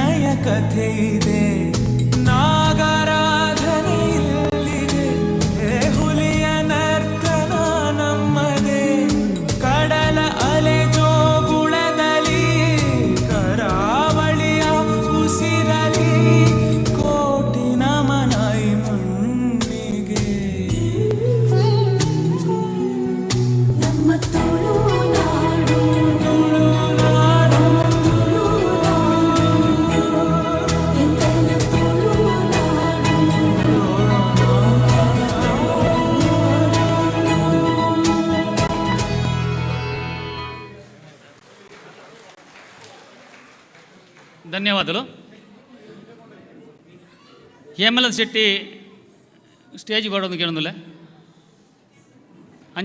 ಪ್ರಣಯ ಕಥೆ ಇದೆ, ನಾಗರಾಧನೆ ಇಲ್ಲಿದೆ, ಹುಲಿಯ ನರ್ತನ ನಮ್ಮದೇ, ಕಡಲ ಅಲೆ ಜೋಗುಳದಲ್ಲಿ, ಕರಾವಳಿಯ ಉಸಿರಲಿ, ಕೋಟಿ ನಮನ ಈ ಮಣ್ಣಿಗೆ. ನಮ್ಮ ತುಳುನಾಡು ಎಂದೆಲ್ಲ ತುಳುನಾಡು. ಧನ್ಯವಾದಗಳು. ಹೇಮಲತ್ ಶೆಟ್ಟಿ ಸ್ಟೇಜ್ ಬರೋದು ಕೇಳೋದಿಲ್ಲ.